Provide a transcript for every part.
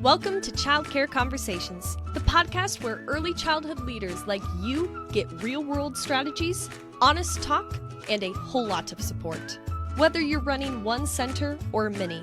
Welcome to ChildCare Conversations, the podcast where early childhood leaders like you get real-world strategies, honest talk, and a whole lot of support. Whether you're running one center or many,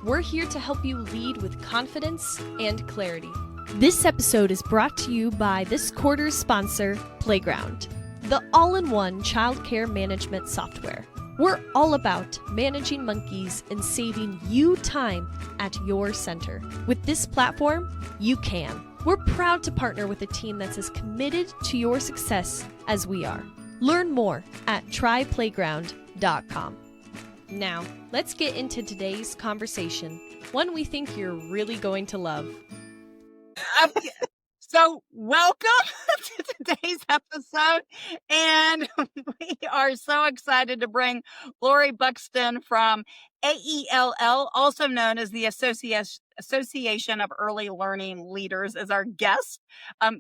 we're here to help you lead with confidence and clarity. This episode is brought to you by this quarter's sponsor, Playground, the all-in-one childcare management software. We're all about managing monkeys and saving you time at your center. With this platform, you can. We're proud to partner with a team that's as committed to your success as we are. Learn more at tryplayground.com. Now, let's get into today's conversation, one we think you're really going to love. So welcome to today's episode, and we are so excited to bring Lori Buxton from AELL, also known as the Association of Early Learning Leaders, as our guest.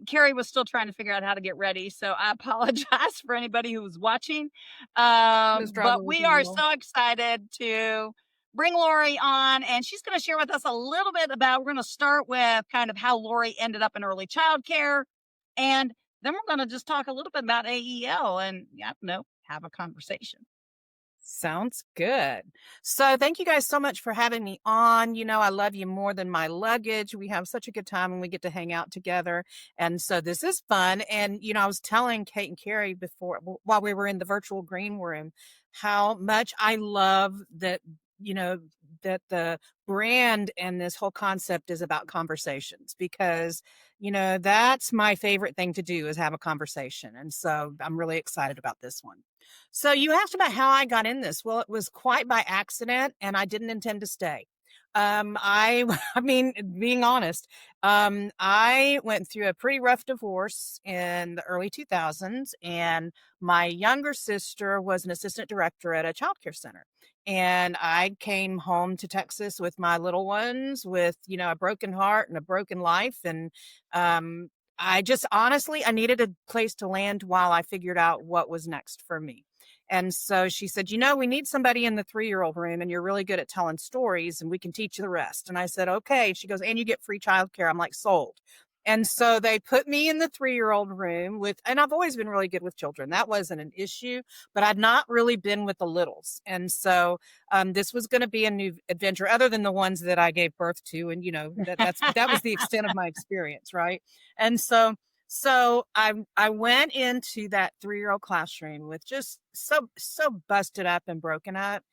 Carrie was still trying to figure out how to get ready, so I apologize for anybody who was watching. But we are so excited to bring Lori on, and she's going to share with us a little bit about, we're going to start with kind of how Lori ended up in early childcare, and then we're going to just talk a little bit about AEL and, have a conversation. Sounds good. So thank you guys so much for having me on. You know, I love you more than my luggage. We have such a good time when we get to hang out together. And so this is fun. And, I was telling Kate and Carrie before, while we were in the virtual green room, how much I love that, that the brand and this whole concept is about conversations, because, that's my favorite thing to do, is have a conversation. And so I'm really excited about this one. So you asked about how I got in this. Well, it was quite by accident, and I didn't intend to stay. I mean, being honest, I went through a pretty rough divorce in the early 2000s, and my younger sister was an assistant director at a childcare center. And I came home to Texas with my little ones with, a broken heart and a broken life. And, I just honestly, I needed a place to land while I figured out what was next for me. And so she said, we need somebody in the 3-year-old room, and you're really good at telling stories, and we can teach you the rest. And I said, okay. She goes, and you get free childcare. I'm like, sold. And so they put me in the 3-year-old room and I've always been really good with children. That wasn't an issue, but I'd not really been with the littles. And so this was going to be a new adventure, other than the ones that I gave birth to. And, that was the extent of my experience. Right. And so I went into that 3-year-old classroom with just so busted up and broken up.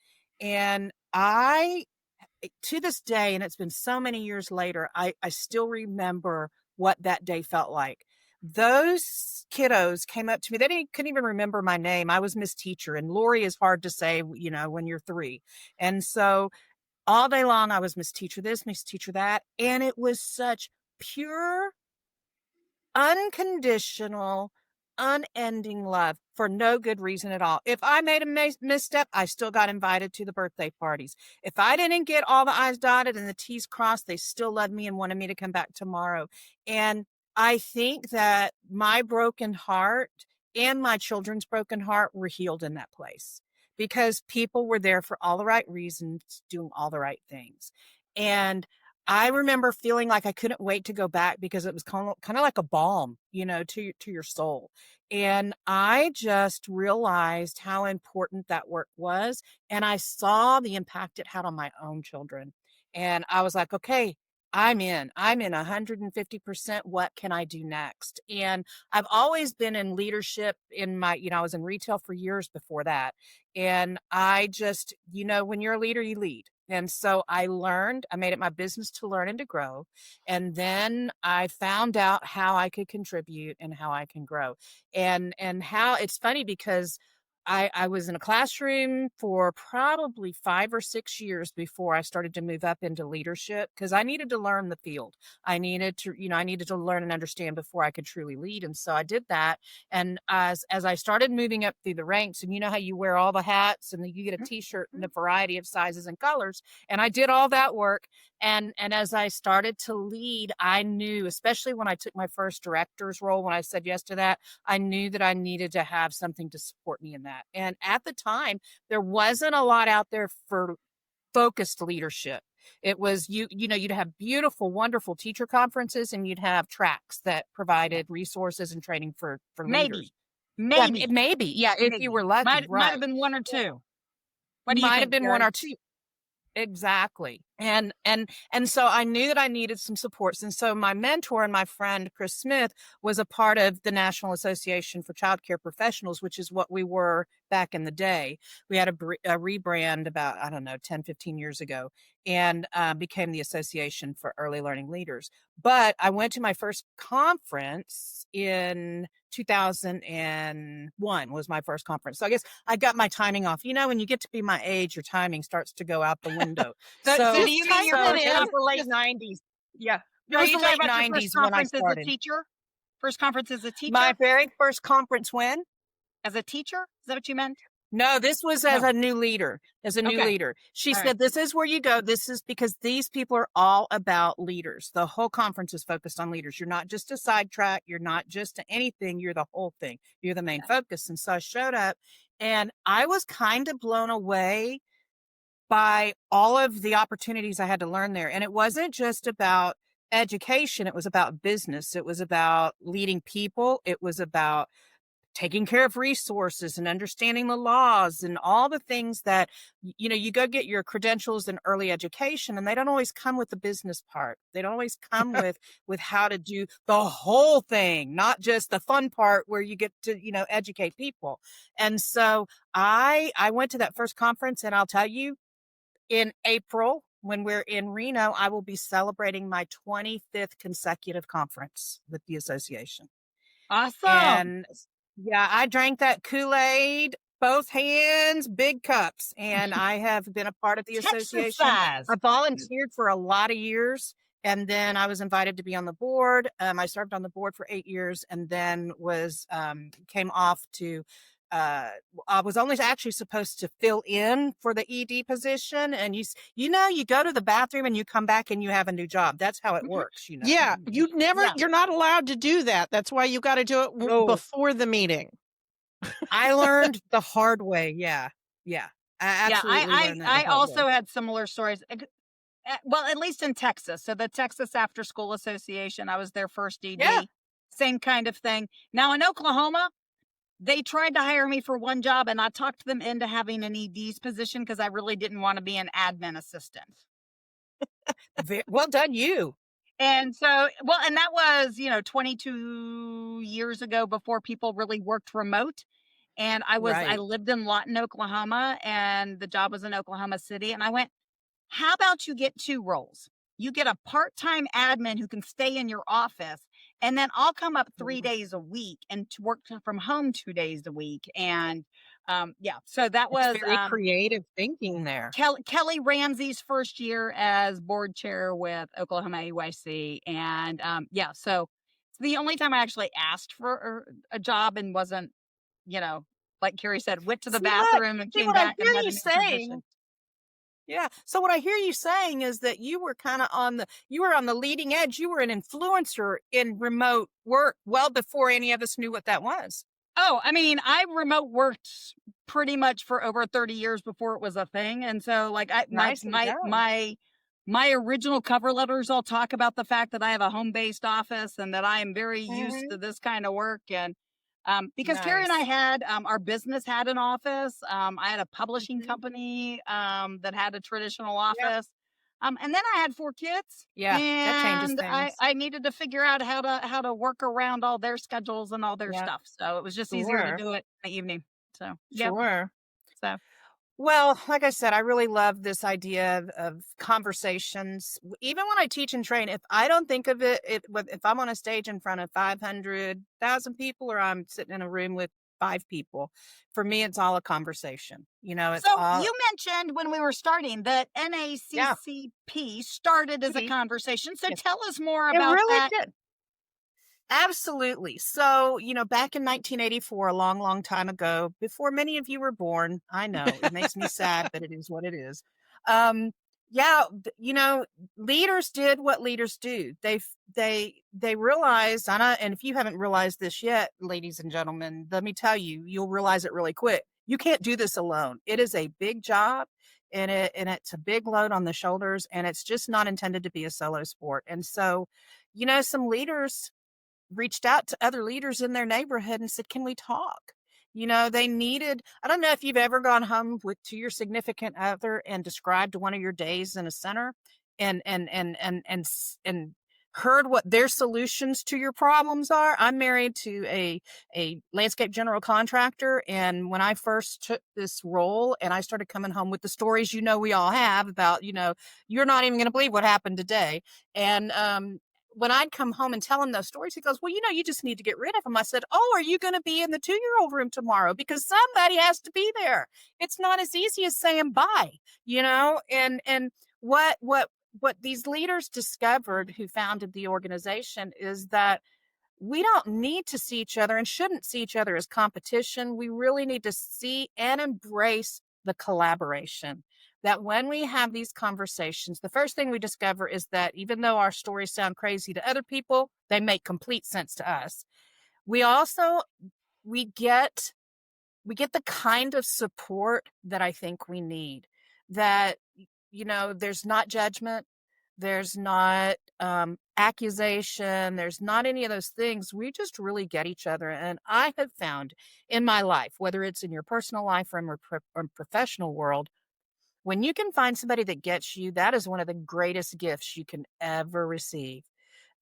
And to this day, and it's been so many years later, I still remember what that day felt like. Those kiddos came up to me. They couldn't even remember my name. I was Miss Teacher, and Lori is hard to say, when you're 3. And so all day long, I was Miss Teacher this, Miss Teacher that. And it was such pure, unconditional, unending love for no good reason at all. If I made a misstep, I still got invited to the birthday parties. If I didn't get all the I's dotted and the T's crossed, they still loved me and wanted me to come back tomorrow. And I think that my broken heart and my children's broken heart were healed in that place, because people were there for all the right reasons, doing all the right things. And I remember feeling like I couldn't wait to go back, because it was kind of like a balm, to your soul. And I just realized how important that work was. And I saw the impact it had on my own children. And I was like, okay, I'm in 150%. What can I do next? And I've always been in leadership in my, I was in retail for years before that. And I just, when you're a leader, you lead. And so I made it my business to learn and to grow. And then I found out how I could contribute and how I can grow. And how it's funny, because I was in a classroom for probably 5 or 6 years before I started to move up into leadership, because I needed to learn the field. I needed to learn and understand before I could truly lead. And so I did that. And as I started moving up through the ranks, and how you wear all the hats and you get a t-shirt in a variety of sizes and colors. And I did all that work. And as I started to lead, I knew, especially when I took my first director's role, when I said yes to that, I knew that I needed to have something to support me in that. And at the time, there wasn't a lot out there for focused leadership. It was, you'd have beautiful, wonderful teacher conferences, and you'd have tracks that provided resources and training for leaders. Maybe. Maybe. Yeah, if you were lucky, Might right. have been one or two. What do you Might think, have been Carrie? one or two. Exactly. And so I knew that I needed some supports. And so my mentor and my friend, Chris Smith, was a part of the National Association for ChildCare Professionals, which is what we were back in the day. We had a rebrand about, 10, 15 years ago, and became the Association for Early Learning Leaders. But I went to my first conference in 2001 was my first conference. So I guess I got my timing off. When you get to be my age, your timing starts to go out the window. So do you mean your first it was conference? the late 90s. Yeah. It Are was you the talking late about your 90s first when I conference as a started. teacher? First conference as a teacher? My very first conference when? As a teacher? Is that what you meant? No, this was as a new leader, She All said, right. this is where you go. This is because these people are all about leaders. The whole conference is focused on leaders. You're not just a sidetrack. You're not just anything. You're the whole thing. You're the main focus. And so I showed up, and I was kind of blown away by all of the opportunities I had to learn there. And it wasn't just about education. It was about business. It was about leading people. It was about taking care of resources and understanding the laws and all the things that, you go get your credentials in early education, and they don't always come with the business part. They don't always come with how to do the whole thing, not just the fun part where you get to, educate people. And so I went to that first conference, and I'll tell you, in April, when we're in Reno, I will be celebrating my 25th consecutive conference with the association. Awesome. And yeah, I drank that Kool-Aid, both hands, big cups, and I have been a part of the association. I volunteered for a lot of years, and then I was invited to be on the board. I served on the board for 8 years, and then came off to. I was only actually supposed to fill in for the ED position, and you go to the bathroom and you come back and you have a new job. That's how it works. Yeah, you're not allowed to do that. That's why you got to do it before the meeting. I learned the hard way. Yeah. I absolutely learned that. I also had similar stories. Well, at least in Texas. So the Texas After School Association, I was their first ED. Yeah. Same kind of thing. Now in Oklahoma, they tried to hire me for one job, and I talked them into having an ED's position because I really didn't want to be an admin assistant. Well done, you. And so, and that was, 22 years ago, before people really worked remote. And I lived in Lawton, Oklahoma, and the job was in Oklahoma City. And I went, how about you get two roles? You get a part-time admin who can stay in your office, and then I'll come up 3 days a week and to work from home 2 days a week. And so that was very creative thinking there. Kelly Ramsey's first year as board chair with Oklahoma AYC. And so it's the only time I actually asked for a job and wasn't, like Carrie said, went to the bathroom and came back and had a new position. Yeah. So what I hear you saying is that you were kind of on the leading edge. You were an influencer in remote work well before any of us knew what that was. Oh, I mean, I remote worked pretty much for over 30 years before it was a thing. And so like my original cover letters all talk about the fact that I have a home-based office and that I am very used to this kind of work. And because Carrie and I had, our business had an office. I had a publishing company that had a traditional office. And then I had 4 kids. Yeah, that changes things. I needed to figure out how to work around all their schedules and all their stuff. So it was just easier to do it in the evening. So Sure. So. Well, like I said, I really love this idea of conversations. Even when I teach and train, if I don't think of if I'm on a stage in front of 500,000 people, or I'm sitting in a room with 5 people, for me, it's all a conversation. It's so you mentioned when we were starting that NACCP started as a conversation. So tell us more about that. Did. Absolutely. So, back in 1984, a long, long time ago, before many of you were born, I know it makes me sad, but it is what it is. Leaders did what leaders do. They realized, and if you haven't realized this yet, ladies and gentlemen, let me tell you, you'll realize it really quick. You can't do this alone. It is a big job. and it's a big load on the shoulders, and it's just not intended to be a solo sport. And so, some leaders reached out to other leaders in their neighborhood and said, can we talk? They needed, I don't know if you've ever gone home to your significant other and described one of your days in a center and heard what their solutions to your problems are. I'm married to a landscape general contractor. And when I first took this role and I started coming home with the stories, we all have about, you're not even going to believe what happened today. And, when I'd come home and tell him those stories, he goes, well, you just need to get rid of them. I said, oh, are you going to be in the 2-year-old room tomorrow? Because somebody has to be there. It's not as easy as saying bye, and what these leaders discovered who founded the organization is that we don't need to see each other and shouldn't see each other as competition. We really need to see and embrace the collaboration. That when we have these conversations, the first thing we discover is that even though our stories sound crazy to other people, they make complete sense to us. We also, we get the kind of support that I think we need, that, there's not judgment, there's not accusation, there's not any of those things. We just really get each other. And I have found in my life, whether it's in your personal life or in professional world, when you can find somebody that gets you, that is one of the greatest gifts you can ever receive.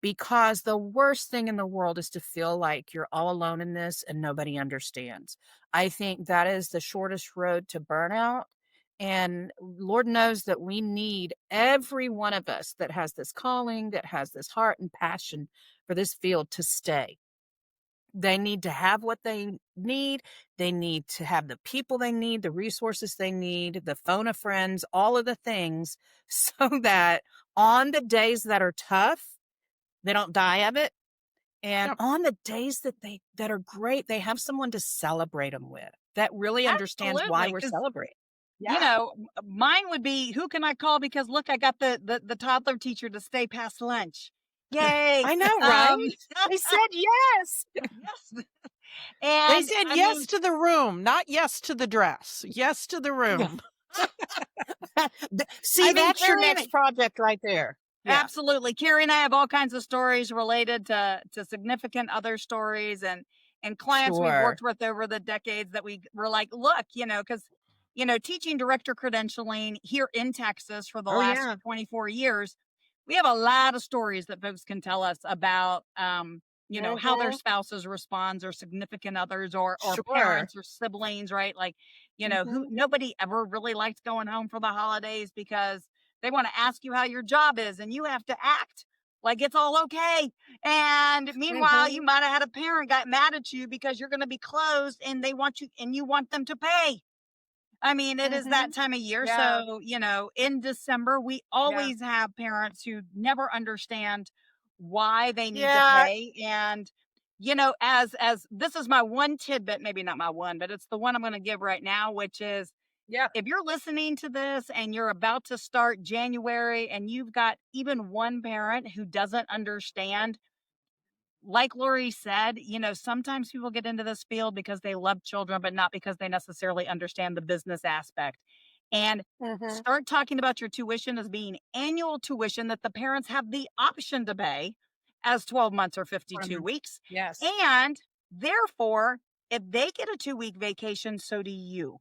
Because the worst thing in the world is to feel like you're all alone in this and nobody understands. I think that is the shortest road to burnout. And Lord knows that we need every one of us that has this calling, that has this heart and passion for this field to stay. They need to have what they need. They need to have the people they need, the resources they need, the phone of friends, all of the things, so that on the days that are tough, they don't die of it. And on the days that are great, they have someone to celebrate them with that really understands why we're celebrating. Yeah. Mine would be, who can I call? Because look, I got the toddler teacher to stay past lunch. Yay. I know, right? They said yes. Yes. And they said yes to the room, not yes to the dress. Yes to the room. See, that's your next project right there. Yeah. Absolutely. Carrie and I have all kinds of stories related to significant other stories and clients we've worked with over the decades that we were like, look, because, teaching director credentialing here in Texas for the last 24 years, we have a lot of stories that folks can tell us about, how their spouses responds or significant others or parents or siblings, right? Like, who nobody ever really likes going home for the holidays because they want to ask you how your job is and you have to act like it's all okay. And meanwhile, you might have had a parent got mad at you because you're going to be closed and they want you and you want them to pay. I mean, it is that time of year. Yeah. So, in December, we always have parents who never understand why they need to pay. And, as this is my one tidbit, maybe not my one, but it's the one I'm going to give right now, which is, if you're listening to this and you're about to start January and you've got even one parent who doesn't understand, like Lori said, sometimes people get into this field because they love children, but not because they necessarily understand the business aspect. And start talking about your tuition as being annual tuition that the parents have the option to pay as 12 months or 52 weeks. Yes. And therefore, if they get a 2-week vacation, so do you.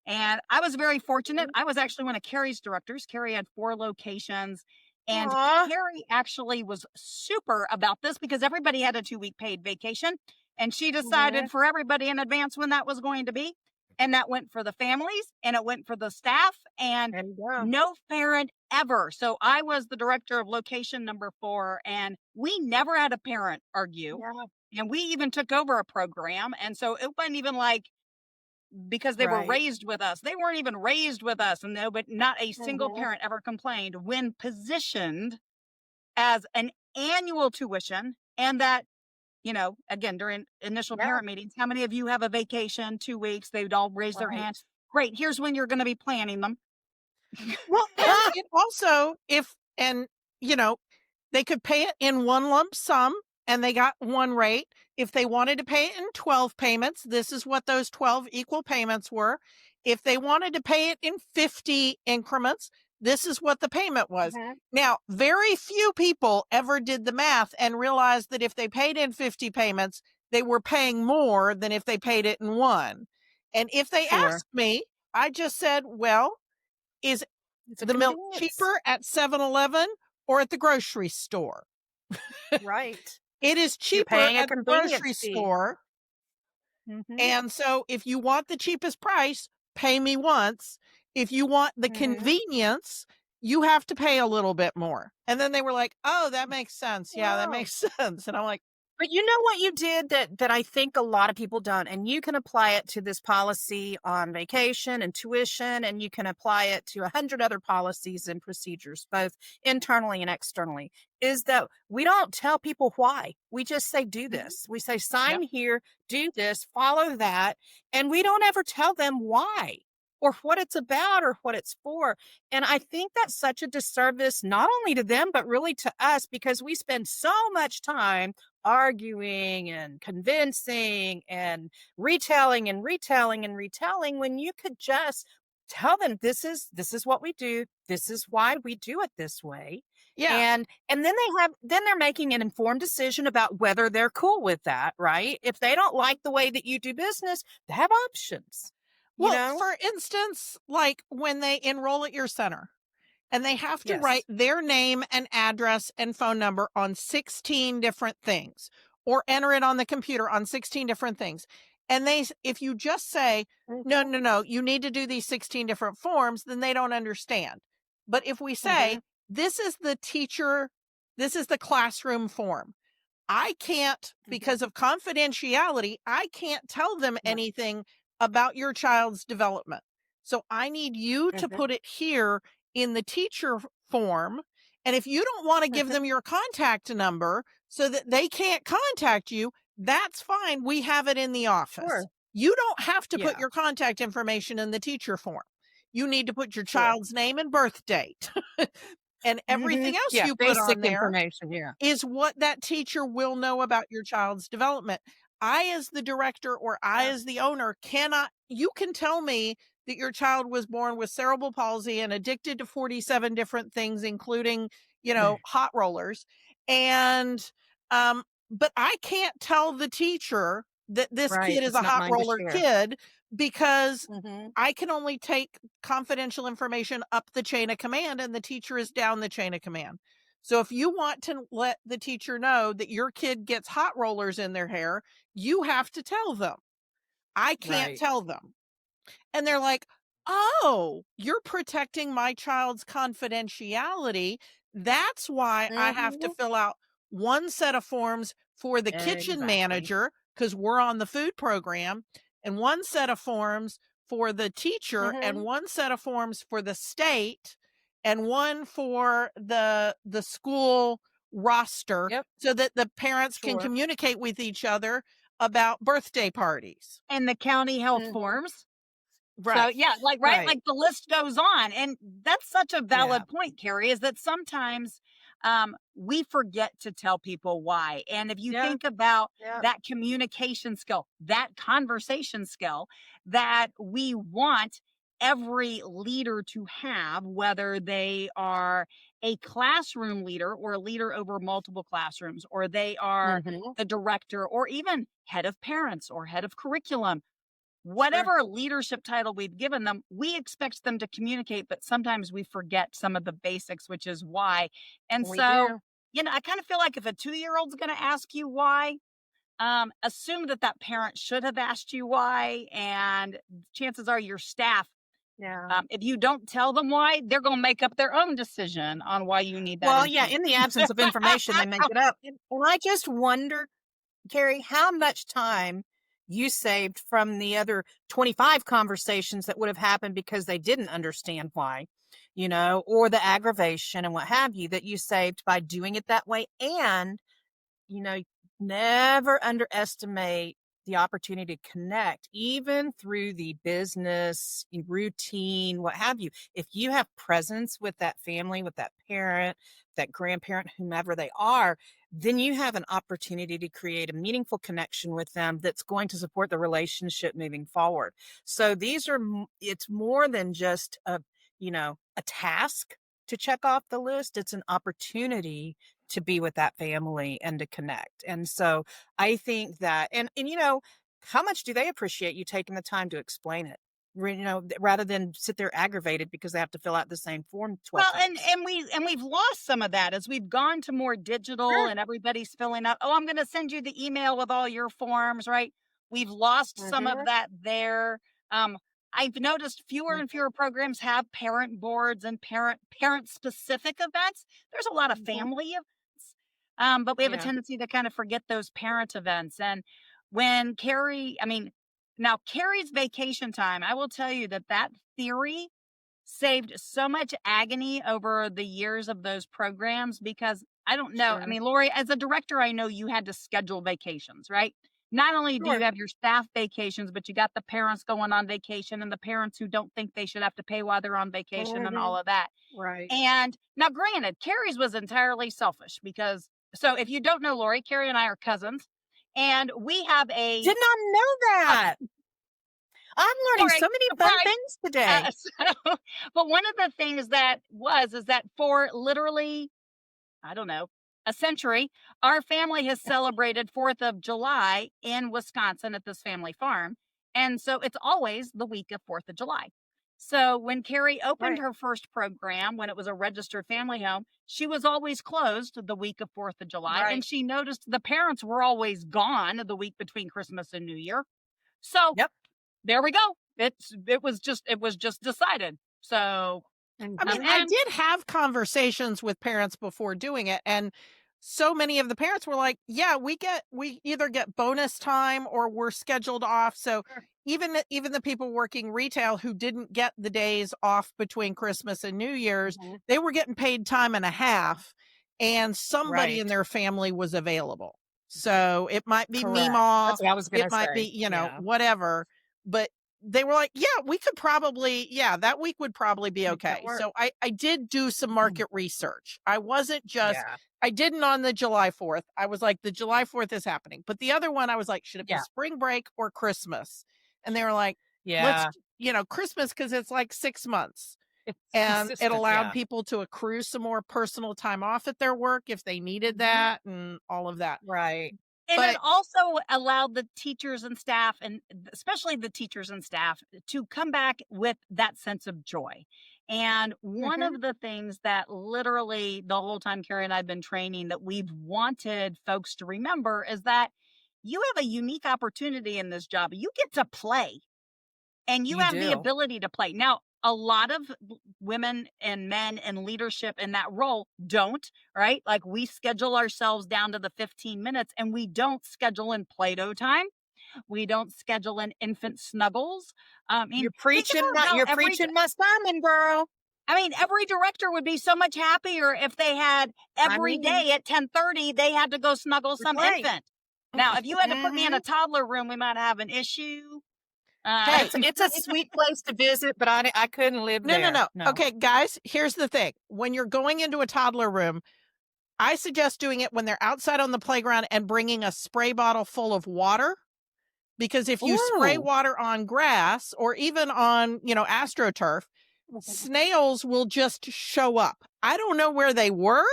And I was very fortunate. I was actually one of Carrie's directors. Carrie had 4 locations. And Carrie actually was super about this because everybody had a 2-week paid vacation. And she decided for everybody in advance when that was going to be. And that went for the families and it went for the staff and no parent ever. So I was the director of location number 4 and we never had a parent argue. Yeah. And we even took over a program. And so it wasn't even like, because they were raised with us. They weren't even raised with us. And no, but not a single parent ever complained when positioned as an annual tuition. And that, again, during initial parent meetings, how many of you have a vacation, 2 weeks? They would all raise their hands. Great. Here's when you're going to be planning them. Well, and it also, they could pay it in one lump sum and they got one rate. If they wanted to pay it in 12 payments, this is what those 12 equal payments were. If they wanted to pay it in 50 increments, this is what the payment was. Now, very few people ever did the math and realized that if they paid in 50 payments, they were paying more than if they paid it in one. And if they asked me, I just said, well, is the milk cheaper at 7-Eleven or at the grocery store? Right. It is cheaper at the grocery store. And so if you want the cheapest price, pay me once. If you want the convenience, you have to pay a little bit more. And then they were like, oh, that makes sense. Yeah, that makes sense. And I'm like, but you know what you did that I think a lot of people don't, and you can apply it to this policy on vacation and tuition, and you can apply it to 100 other policies and procedures, both internally and externally, is that we don't tell people why. We just say, do this. We say, sign here, do this, follow that. And we don't ever tell them why or what it's about or what it's for. And I think that's such a disservice, not only to them, but really to us, because we spend so much time arguing and convincing and retelling when you could just tell them this is what we do. This is why we do it this way. yeah. And then they're making an informed decision about whether they're cool with that, right? If they don't like the way that you do business, they have options. Well, for instance, like when they enroll at your center and they have to write their name and address and phone number on 16 different things or enter it on the computer on 16 different things. And if you just say, no, you need to do these 16 different forms, then they don't understand. But if we say, this is the classroom form, I can't, because of confidentiality, I can't tell them anything about your child's development. So I need you to put it here in the teacher form. And if you don't want to give them your contact number so that they can't contact you, that's fine. We have it in the office. Sure. You don't have to put your contact information in the teacher form. You need to put your child's name and birth date. And everything else you put on there is what that teacher will know about your child's development. I, as the director, or I, as the owner, you can tell me that your child was born with cerebral palsy and addicted to 47 different things, including, hot rollers. And, but I can't tell the teacher that this kid is a hot roller kid, because I can only take confidential information up the chain of command and the teacher is down the chain of command. So if you want to let the teacher know that your kid gets hot rollers in their hair, you have to tell them. I can't tell them. And they're like, oh, you're protecting my child's confidentiality. That's why I have to fill out one set of forms for the kitchen manager, because we're on the food program, and one set of forms for the teacher, and one set of forms for the state, and one for the school roster, so that the parents can communicate with each other about birthday parties. And the county health forms. Right. So like the list goes on. And that's such a valid point, Carrie, is that sometimes we forget to tell people why. And if you think about that communication skill, that conversation skill that we want every leader to have, whether they are a classroom leader or a leader over multiple classrooms, or they are the director or even head of parents or head of curriculum, whatever leadership title we've given them, we expect them to communicate, but sometimes we forget some of the basics, which is why. And I kind of feel like if a 2-year-old's going to ask you why, assume that parent should have asked you why, and chances are your staff, if you don't tell them why, they're going to make up their own decision on why you need that. Well, in the absence of information, they make it up. And I just wonder, Carrie, how much time you saved from the other 25 conversations that would have happened because they didn't understand why, or the aggravation and what have you, that you saved by doing it that way. And, never underestimate the opportunity to connect, even through the business routine, what have you. If you have presence with that family, with that parent, that grandparent, whomever they are, then you have an opportunity to create a meaningful connection with them that's going to support the relationship moving forward. So these are, it's more than just a task to check off the list. It's an opportunity to be with that family and to connect. And so I think that, and how much do they appreciate you taking the time to explain it? Rather than sit there aggravated because they have to fill out the same form 12 Well, times. and we've lost some of that as we've gone to more digital Sure. and everybody's filling out, oh, I'm going to send you the email with all your forms, right? We've lost some of that there. I've noticed fewer and fewer programs have parent boards and parent specific events. There's a lot of family events, but we have a tendency to kind of forget those parent events. And when now Carrie's vacation time, I will tell you that theory saved so much agony over the years of those programs, because I don't know. Sure. I mean, Lori, as a director, I know you had to schedule vacations, right? Not only do you have your staff vacations, but you got the parents going on vacation and the parents who don't think they should have to pay while they're on vacation and all of that. Right. And now, granted, Carrie's was entirely selfish because, so if you don't know Lori, Carrie and I are cousins, and we have a. Did not know that. I'm learning so many fun things today. But one of the things is that for literally, I don't know, a century, our family has celebrated 4th of July in Wisconsin at this family farm. And so it's always the week of 4th of July. So when Carrie opened her first program, when it was a registered family home, she was always closed the week of 4th of July. Right. And she noticed the parents were always gone the week between Christmas and New Year. So there we go. It was just decided. So I mean, I did have conversations with parents before doing it, and so many of the parents were like, yeah, we either get bonus time or we're scheduled off. So even the people working retail who didn't get the days off between Christmas and New Year's, they were getting paid time and a half, and somebody in their family was available. So it might be Meemaw, That's what I was gonna it might be, whatever, but they were like, yeah, we could probably, that week would probably be okay. So I did do some market research. I wasn't just, I didn't on the July 4th. I was like, the July 4th is happening. But the other one, I was like, should it be spring break or Christmas? And they were like, let's, Christmas, because it's like 6 months. And it allowed people to accrue some more personal time off at their work if they needed that and all of that. Right. And it also allowed the teachers and staff, and especially the teachers and staff, to come back with that sense of joy. And one of the things that literally the whole time Carrie and I have been training that we've wanted folks to remember is that you have a unique opportunity in this job. You get to play, and you have the ability to play. Now, a lot of women and men in leadership in that role don't, right? Like, we schedule ourselves down to the 15 minutes, and we don't schedule in Play-Doh time. We don't schedule in infant snuggles. You're preaching my sermon, girl. I mean, every director would be so much happier if they had every day at 10:30, they had to go snuggle some infant. Now, if you had to put me in a toddler room, we might have an issue. Hey, it's a sweet place to visit, but I couldn't live there. No. Okay, guys, here's the thing. When you're going into a toddler room, I suggest doing it when they're outside on the playground and bringing a spray bottle full of water. Because if you spray water on grass or even on, AstroTurf, snails will just show up. I don't know where they were,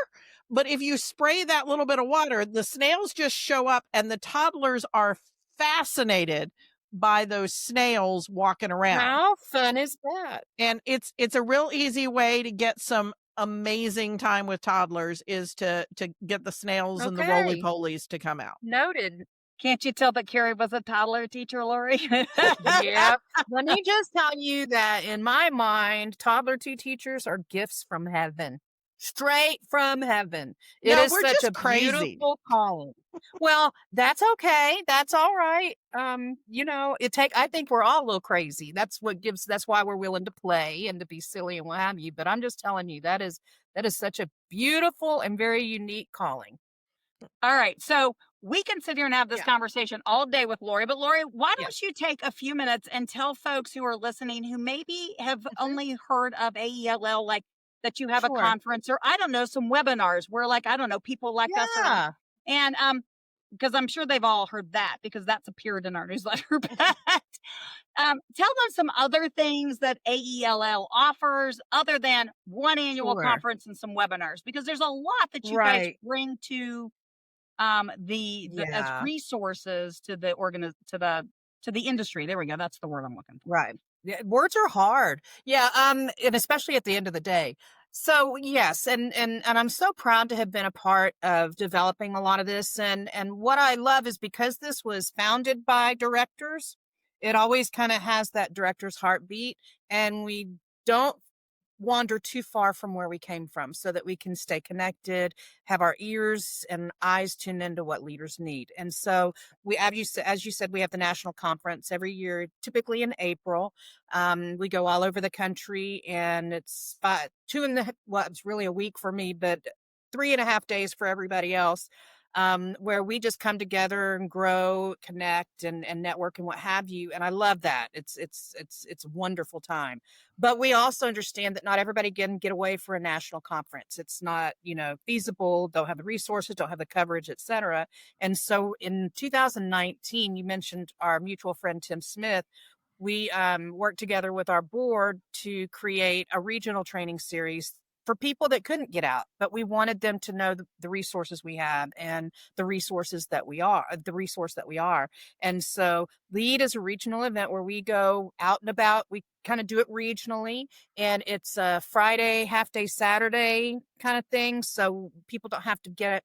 but if you spray that little bit of water, the snails just show up, and the toddlers are fascinated by those snails walking around. How fun is that? And it's a real easy way to get some amazing time with toddlers is to get the snails and the roly-polies to come out. Noted. Can't you tell that Carrie was a toddler teacher, Lori? Yeah. Let me just tell you that in my mind, toddler teachers are gifts from heaven. Straight from heaven. It is such a beautiful calling. Well, that's okay. That's all right. I think we're all a little crazy. That's why we're willing to play and to be silly and what have you. But I'm just telling you, that is such a beautiful and very unique calling. All right. So we can sit here and have this Yeah. conversation all day with Lori, but Lori, why Yeah. don't you take a few minutes and tell folks who are listening who maybe have only heard of AELL, like that you have a Sure. conference or I don't know, some webinars where like, I don't know, people like us are on. Yeah. And because I'm sure they've all heard that because that's appeared in our newsletter. But tell them some other things that AELL offers other than one annual Sure. conference and some webinars, because there's a lot that you guys Right. bring to the as Yeah. resources to the to the industry. There we go. That's the word I'm looking for. Right. Yeah, words are hard. Yeah, and especially at the end of the day. So yes, and I'm so proud to have been a part of developing a lot of this. And what I love is because this was founded by directors, it always kind of has that director's heartbeat, and we don't wander too far from where we came from so that we can stay connected, have our ears and eyes tuned into what leaders need. And so we, as you said, we have the national conference every year, typically in April. We go all over the country, and it's well, it's really a week for me, but 3.5 days for everybody else. Where we just come together and grow, connect, and network and what have you. And I love that. It's a wonderful time. But we also understand that not everybody can get away for a national conference. It's not, feasible. Don't have the resources, don't have the coverage, et cetera. And so in 2019, you mentioned our mutual friend, Tim Smith. We worked together with our board to create a regional training series for people that couldn't get out, but we wanted them to know the resources we have and the resource that we are. And so LEAD is a regional event where we go out and about. We kind of do it regionally, and it's a Friday, half day Saturday kind of thing. So people don't have to get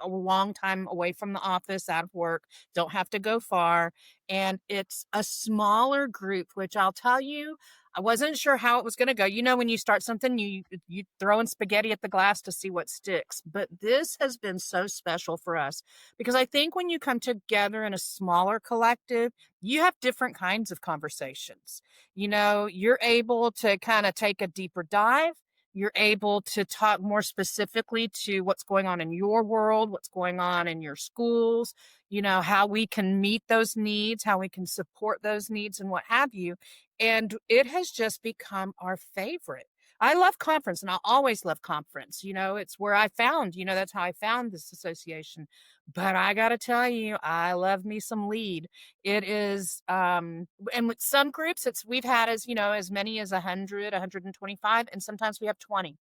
a long time away from the office, out of work, don't have to go far. And it's a smaller group, which I'll tell you, I wasn't sure how it was going to go. When you start something, you throwing spaghetti at the glass to see what sticks. But this has been so special for us because I think when you come together in a smaller collective, you have different kinds of conversations. You're able to kind of take a deeper dive. You're able to talk more specifically to what's going on in your world, what's going on in your schools, how we can meet those needs, how we can support those needs and what have you. And it has just become our favorite. I love conference, and I'll always love conference. It's where I found, that's how I found this association. But I got to tell you, I love me some LEAD. It is, and with some groups, we've had as many as 100, 125, and sometimes we have 20.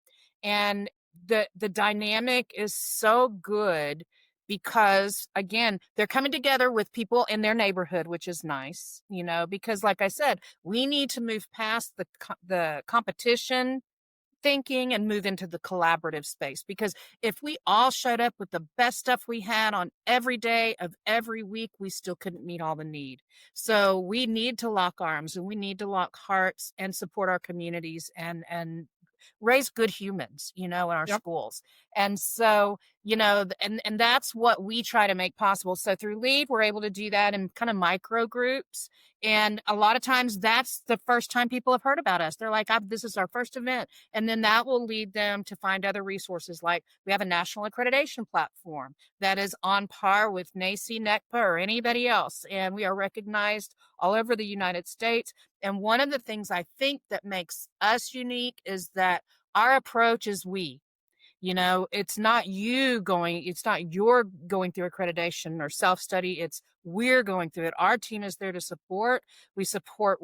And the dynamic is so good because, again, they're coming together with people in their neighborhood, which is nice, because like I said, we need to move past the competition thinking and move into the collaborative space. Because if we all showed up with the best stuff we had on every day of every week, we still couldn't meet all the need. So we need to lock arms, and we need to lock hearts and support our communities and raise good humans, in our schools. And so, and that's what we try to make possible. So through LEAD, we're able to do that in kind of micro groups. And a lot of times that's the first time people have heard about us. They're like, this is our first event. And then that will lead them to find other resources. Like we have a national accreditation platform that is on par with NACCE, NECPA, or anybody else. And we are recognized all over the United States. And one of the things I think that makes us unique is that our approach is we. It's not you're going through accreditation or self-study. It's we're going through it. Our team is there to support. We support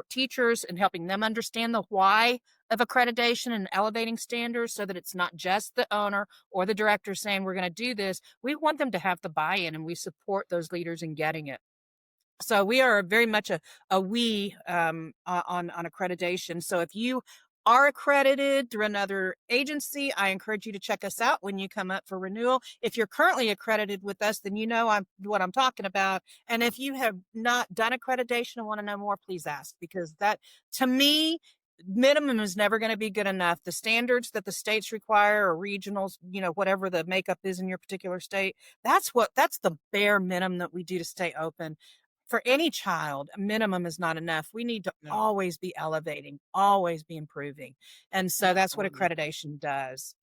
teachers and helping them understand the why of accreditation and elevating standards so that it's not just the owner or the director saying we're going to do this. We want them to have the buy-in, and we support those leaders in getting it. So we are very much a we on accreditation. So if you are accredited through another agency, I encourage you to check us out when you come up for renewal. If you're currently accredited with us, then what I'm talking about. And if you have not done accreditation and want to know more, please ask, because that, to me, minimum is never going to be good enough. The standards that the states require or regionals, whatever the makeup is in your particular state, that's the bare minimum that we do to stay open. For any child, a minimum is not enough. We need to always be elevating, always be improving. And so that's what accreditation does.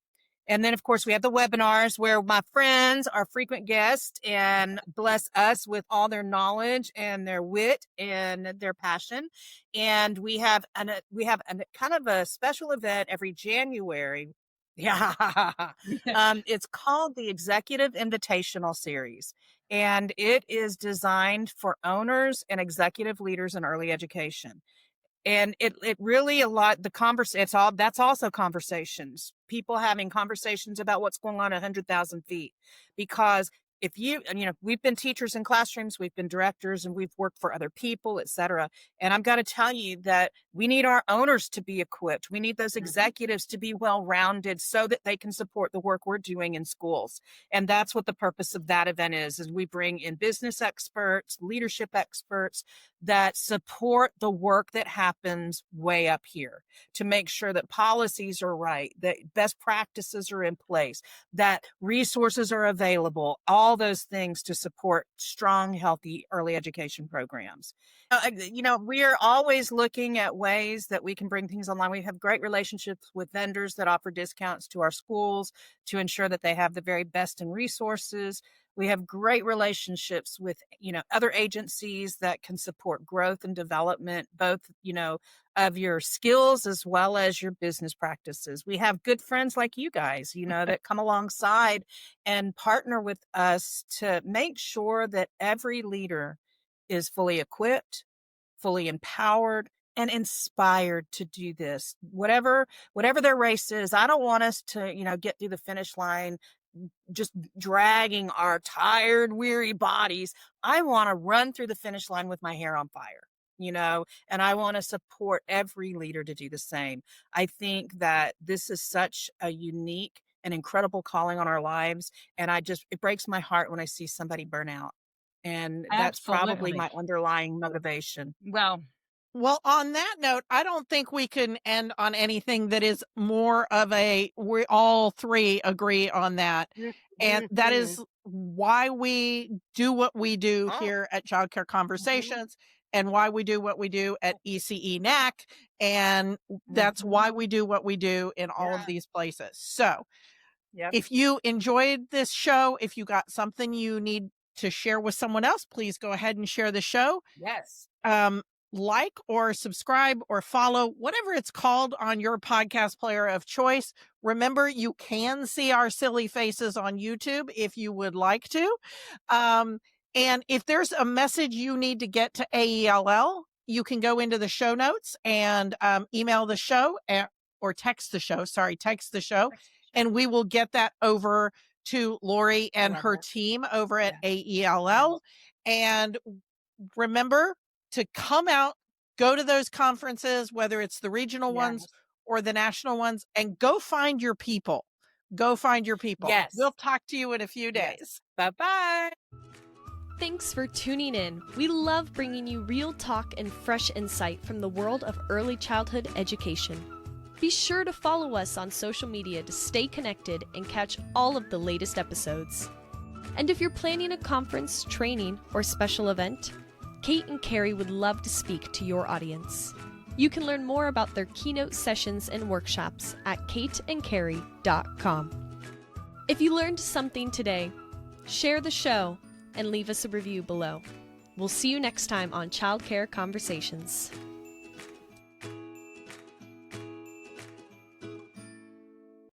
And then, of course, we have the webinars where my friends are frequent guests and bless us with all their knowledge and their wit and their passion. And we have a kind of a special event every January. Yeah. It's called the Executive Invitational Series. And it is designed for owners and executive leaders in early education. And it really that's also conversations, people having conversations about what's going on 100,000 feet. Because if we've been teachers in classrooms, we've been directors, and we've worked for other people, et cetera. And I've got to tell you that we need our owners to be equipped. We need those executives to be well-rounded so that they can support the work we're doing in schools. And that's what the purpose of that event is we bring in business experts, leadership experts that support the work that happens way up here to make sure that policies are right, that best practices are in place, that resources are available, all those things to support strong, healthy early education programs. We are always looking at ways that we can bring things online. We have great relationships with vendors that offer discounts to our schools to ensure that they have the very best in resources. We have great relationships with, other agencies that can support growth and development, both, of your skills as well as your business practices. We have good friends like you guys, that come alongside and partner with us to make sure that every leader is fully equipped, fully empowered, and inspired to do this. Whatever their race is, I don't want us to, get through the finish line just dragging our tired, weary bodies. I want to run through the finish line with my hair on fire, and I want to support every leader to do the same. I think that this is such a unique and incredible calling on our lives. And it breaks my heart when I see somebody burn out. And that's probably my underlying motivation. Well, on that note, I don't think we can end on anything that is more of we all three agree on that. And that is why we do what we do here at ChildCare Conversations and why we do what we do at ECE NAC. And that's why we do what we do in all of these places. So if you enjoyed this show, if you got something you need to share with someone else, please go ahead and share the show. Yes. Like or subscribe or follow, whatever it's called on your podcast player of choice. Remember, you can see our silly faces on YouTube if you would like to. And if there's a message you need to get to AELL, you can go into the show notes and email the show or text the show, and we will get that over to Lori and her team over at AELL. And remember to come out, go to those conferences, whether it's the regional ones or the national ones, and go find your people. Yes. We'll talk to you in a few days. Yes. Bye-bye. Thanks for tuning in. We love bringing you real talk and fresh insight from the world of early childhood education. Be sure to follow us on social media to stay connected and catch all of the latest episodes. And if you're planning a conference, training, or special event, Kate and Carrie would love to speak to your audience. You can learn more about their keynote sessions and workshops at kateandcarrie.com. If you learned something today, share the show and leave us a review below. We'll see you next time on ChildCare Conversations.